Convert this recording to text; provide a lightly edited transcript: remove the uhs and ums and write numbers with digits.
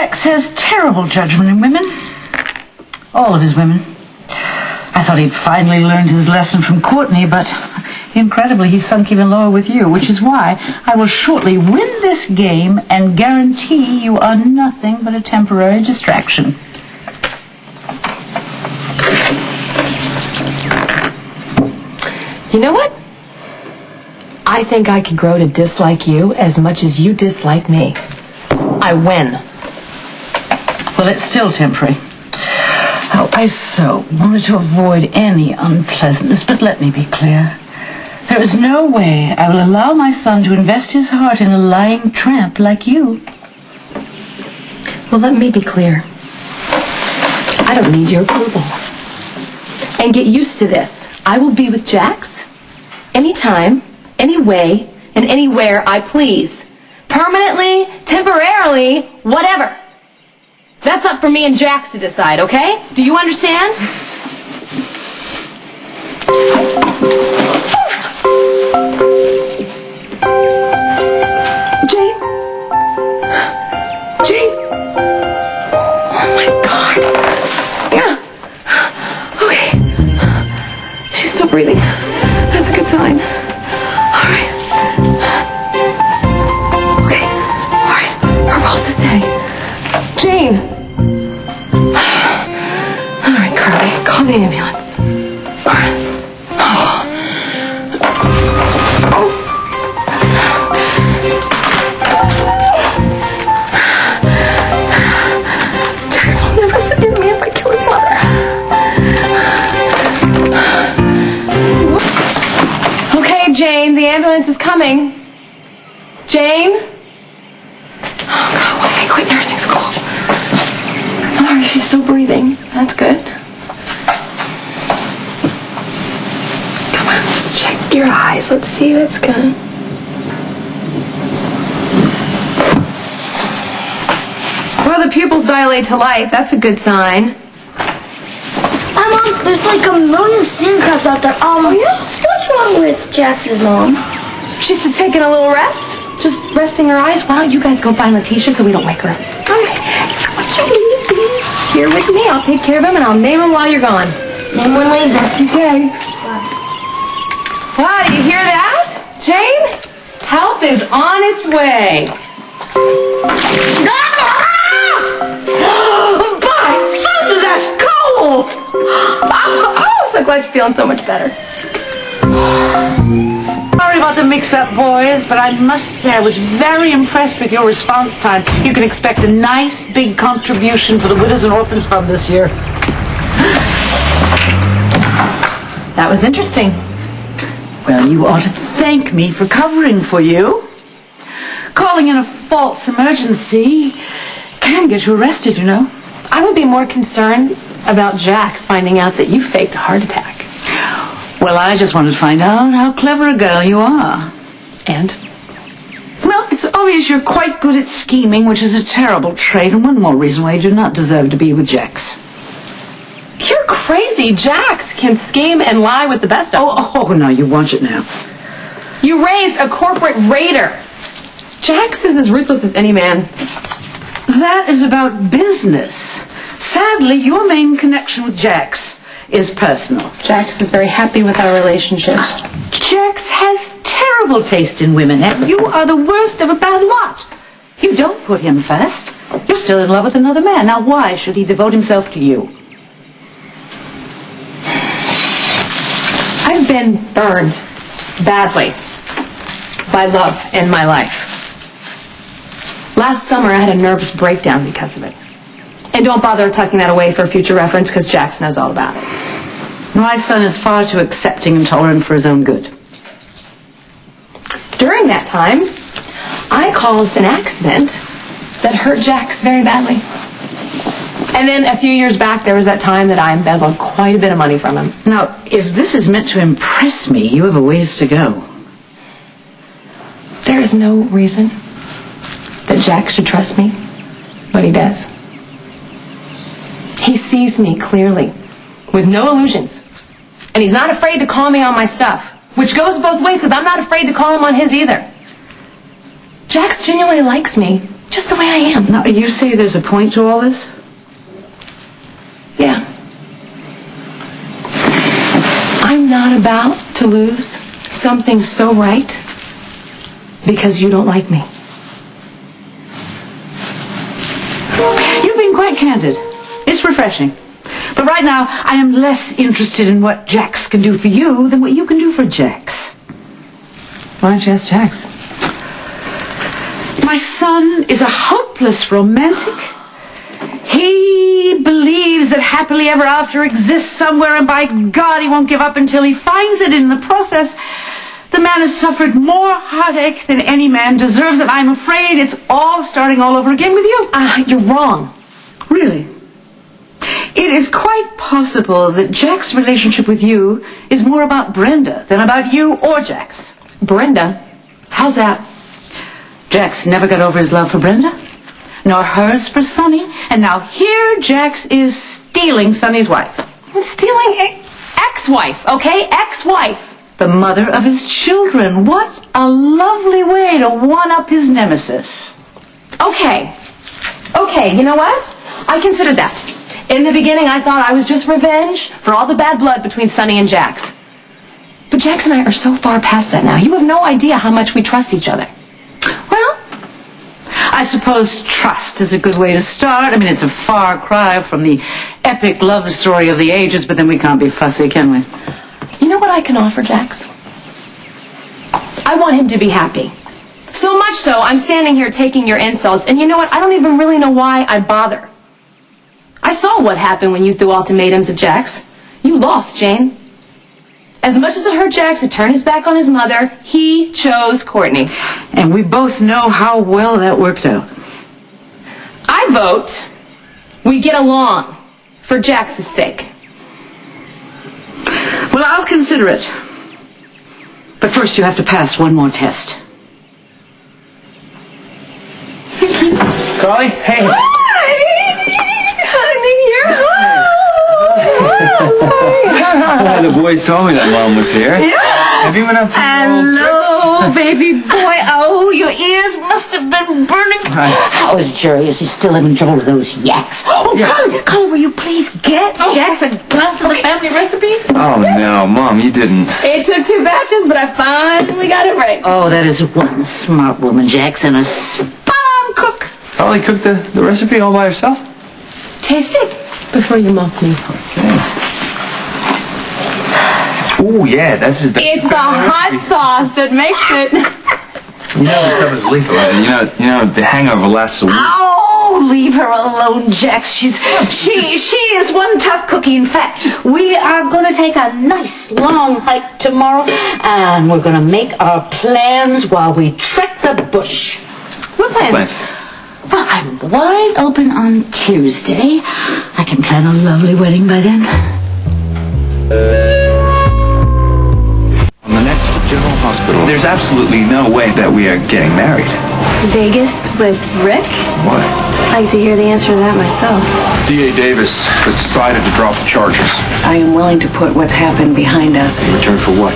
Jax has terrible judgment in women. All of his women. I thought he'd finally learned his lesson from Courtney, but incredibly he sunk even lower with you, which is why I will shortly win this game and guarantee you are nothing but a temporary distraction. You know what? I think I could grow to dislike you as much as you dislike me. I win. Well, it's still temporary. Oh, I so wanted to avoid any unpleasantness, but let me be clear. There is no way I will allow my son to invest his heart in a lying tramp like you. Well, let me be clear. I don't need your approval. And get used to this. I will be with Jax anytime, any way, and anywhere I please. Permanently, temporarily, whatever. That's up for me and Jax to decide, okay? Do you understand? Jane? Jane? Oh my God. Okay. She's still breathing. That's a good sign. All right. Okay. All right. Her pulse is steady. Jane. All right, Carly. Call the ambulance. All right. Jax will never forgive me if I kill his mother. Okay, Jane, the ambulance is coming. Jane? Oh, God, why did I quit nursing school? Oh, she's still breathing. That's good. Come on, let's check your eyes. Let's see what's going. Well, the pupils dilate to light. That's a good sign. Hi, Mom. There's like a million sand crabs out there. Oh, yeah? What's wrong with Jax's mom? She's just taking a little rest. Just resting her eyes. Why don't you guys go find Letitia so we don't wake her up? All right. What's your name, please? Here with me. I'll take care of him and I'll name him while you're gone. Name one laser. Okay. Wow, you hear that? Jane? Help is on its way. By thunder, that's cold! Oh, so glad you're feeling so much better. Sorry about the mix-up, boys, but I must say I was very impressed with your response time. You can expect a nice, big contribution for the Widows and Orphans Fund this year. That was interesting. Well, you ought to thank me for covering for you. Calling in a false emergency can get you arrested, you know. I would be more concerned about Jax finding out that you faked a heart attack. Well, I just wanted to find out how clever a girl you are. And? Well, it's obvious you're quite good at scheming, which is a terrible trait, and one more reason why you do not deserve to be with Jax. You're crazy. Jax can scheme and lie with the best of them. Oh, no, you watch it now. You raised a corporate raider. Jax is as ruthless as any man. That is about business. Sadly, your main connection with Jax is personal. Jax is very happy with our relationship. Jax has terrible taste in women, and you are the worst of a bad lot. You don't put him first. You're still in love with another man. Now, why should he devote himself to you? I've been burned badly by love in my life. Last summer, I had a nervous breakdown because of it. And don't bother tucking that away for future reference, because Jax knows all about it. My son is far too accepting and tolerant for his own good. During that time, I caused an accident that hurt Jax very badly. And then a few years back, there was that time that I embezzled quite a bit of money from him. Now, if this is meant to impress me, you have a ways to go. There is no reason that Jax should trust me, but he does. He sees me clearly, with no illusions. And he's not afraid to call me on my stuff, which goes both ways, because I'm not afraid to call him on his either. Jax genuinely likes me, Just the way I am. Now, you say there's a point to all this? Yeah. I'm not about to lose something so right because you don't like me. You've been quite candid. It's refreshing. But right now, I am less interested in what Jax can do for you than what you can do for Jax. Why don't you ask Jax? My son is a hopeless romantic. He believes that happily ever after exists somewhere, and by God, he won't give up until he finds it. In the process, the man has suffered more heartache than any man deserves, and I'm afraid it's all starting all over again with you. You're wrong. Really? It is quite possible that Jack's relationship with you is more about Brenda than about you or Jax. Brenda? How's that? Jax never got over his love for Brenda, nor hers for Sonny, and now here Jax is stealing Sonny's wife. Stealing ex-wife, okay? Ex-wife. The mother of his children. What a lovely way to one-up his nemesis. Okay, you know what? I considered that. In the beginning, I thought I was just revenge for all the bad blood between Sonny and Jax. But Jax and I are so far past that now. You have no idea how much we trust each other. Well, I suppose trust is a good way to start. I mean, it's a far cry from the epic love story of the ages, but then we can't be fussy, can we? You know what I can offer Jax? I want him to be happy. So much so, I'm standing here taking your insults, and you know what? I don't even really know why I bother. I saw what happened when you threw ultimatums at Jax. You lost, Jane. As much as it hurt Jax to turn his back on his mother, he chose Courtney. And we both know how well that worked out. I vote we get along for Jax's sake. Well, I'll consider it. But first you have to pass one more test. Carly, hey. The boys told me that Mom was here. Yeah. Have you been up to Hello, baby boy. Oh, your ears must have been burning. Hi. How is Jerry? Is he still having trouble with those yaks? Oh, Yeah. Carly, will you please get Jax a glass of the family recipe? Oh, no, Mom, you didn't. It took 2 batches, but I finally got it right. Oh, that is one smart woman, Jax, and a spot-on cook. Carly cooked the recipe all by herself? Taste it before you mock me. Okay. Oh, yeah, that's his best. It's the hot sauce that makes it. You know this stuff is lethal. You know the hangover lasts a week. Oh, leave her alone, Jax. She is one tough cookie. In fact, we are going to take a nice long hike tomorrow, and we're going to make our plans while we trek the bush. What plans? Well, I'm wide open on Tuesday. I can plan a lovely wedding by then. On the next General Hospital, there's absolutely no way that we are getting married. Vegas with Rick? What? I'd like to hear the answer to that myself. D.A. Davis has decided to drop the charges. I am willing to put what's happened behind us. In return for what?